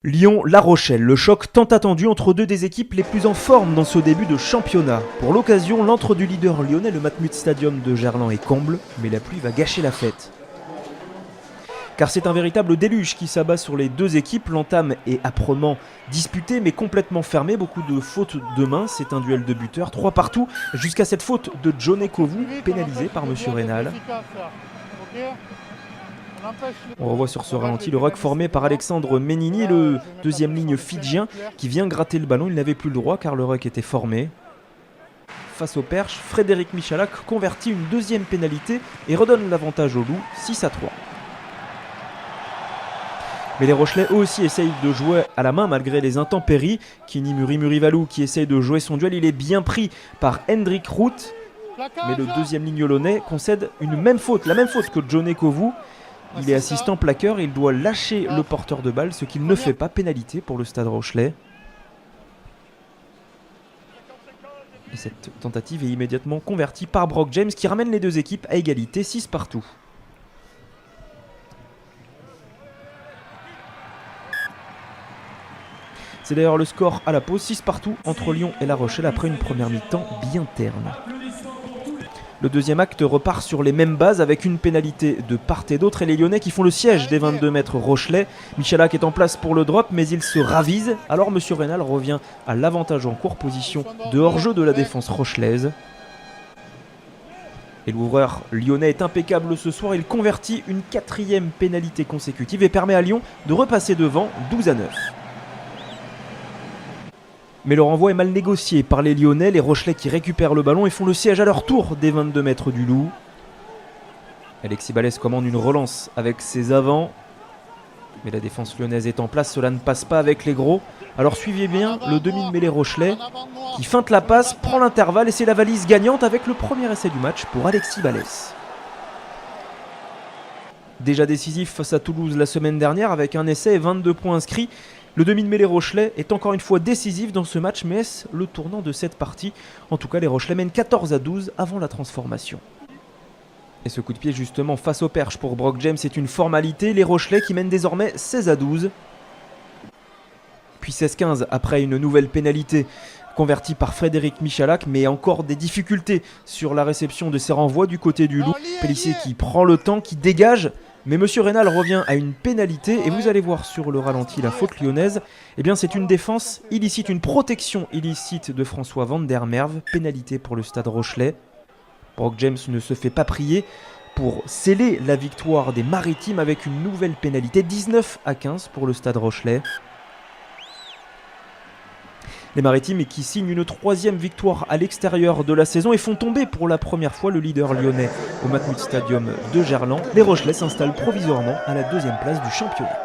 Lyon-La Rochelle, le choc tant attendu entre deux des équipes les plus en forme dans ce début de championnat. Pour l'occasion, l'antre du leader lyonnais, le Matmut Stadium de Gerland est comble, mais la pluie va gâcher la fête. Car c'est un véritable déluge qui s'abat sur les deux équipes. L'entame est âprement disputée mais complètement fermée. Beaucoup de fautes de main, c'est un duel de buteurs, 3 partout, jusqu'à cette faute de Johnny Kovu, pénalisé par M. Rénal. On revoit sur ce ralenti le ruck formé par Alexandre Menini, le deuxième ligne fidjien qui vient gratter le ballon. Il n'avait plus le droit car le ruck était formé. Face au perche, Frédéric Michalak convertit une deuxième pénalité et redonne l'avantage aux Loups, 6-3. Mais les Rochelais eux aussi essayent de jouer à la main malgré les intempéries. Kini Murivalou qui essaye de jouer son duel, il est bien pris par Hendrik Rout. Mais le deuxième ligne lyonnais concède la même faute que Johnny Kovu. Il est assistant plaqueur et il doit lâcher le porteur de balle, ce qu'il ne fait pas, pénalité pour le Stade Rochelais. Et cette tentative est immédiatement convertie par Brock James qui ramène les deux équipes à égalité, 6 partout. C'est d'ailleurs le score à la pause, 6 partout entre Lyon et La Rochelle après une première mi-temps bien terne. Le deuxième acte repart sur les mêmes bases avec une pénalité de part et d'autre et les Lyonnais qui font le siège des 22 mètres Rochelais. Michalak est en place pour le drop mais il se ravise. Alors M. Rénal revient à l'avantage en court, position de hors-jeu de la défense rochelaise. Et l'ouvreur lyonnais est impeccable ce soir. Il convertit une 4e pénalité consécutive et permet à Lyon de repasser devant 12-9. Mais le renvoi est mal négocié par les Lyonnais, les Rochelais qui récupèrent le ballon et font le siège à leur tour des 22 mètres du Loup. Alexis Balès commande une relance avec ses avants. Mais la défense lyonnaise est en place, cela ne passe pas avec les gros. Alors suivez bien le demi-de-mêlée Rochelais qui feinte la passe, prend l'intervalle et c'est la valise gagnante avec le premier essai du match pour Alexis Balès. Déjà décisif face à Toulouse la semaine dernière avec un essai et 22 points inscrits. Le demi-de-mêlée Rochelais est encore une fois décisif dans ce match, mais est-ce le tournant de cette partie? En tout cas, les Rochelais mènent 14-12 avant la transformation. Et ce coup de pied justement face au perche pour Brock James est une formalité. Les Rochelais qui mènent désormais 16-12. Puis 16-15 après une nouvelle pénalité convertie par Frédéric Michalak, mais encore des difficultés sur la réception de ses renvois du côté du Loup. Pélissier qui prend le temps, qui dégage. Mais M. Rénal revient à une pénalité et vous allez voir sur le ralenti la faute lyonnaise. Eh bien c'est une défense illicite, une protection illicite de François Van der Merwe. Pénalité pour le Stade Rochelais. Brock James ne se fait pas prier pour sceller la victoire des Maritimes avec une nouvelle pénalité. 19-15 pour le Stade Rochelais. Les Maritimes qui signent une 3e victoire à l'extérieur de la saison et font tomber pour la première fois le leader lyonnais au Matmut Stadium de Gerland. Les Rochelais s'installent provisoirement à la 2e place du championnat.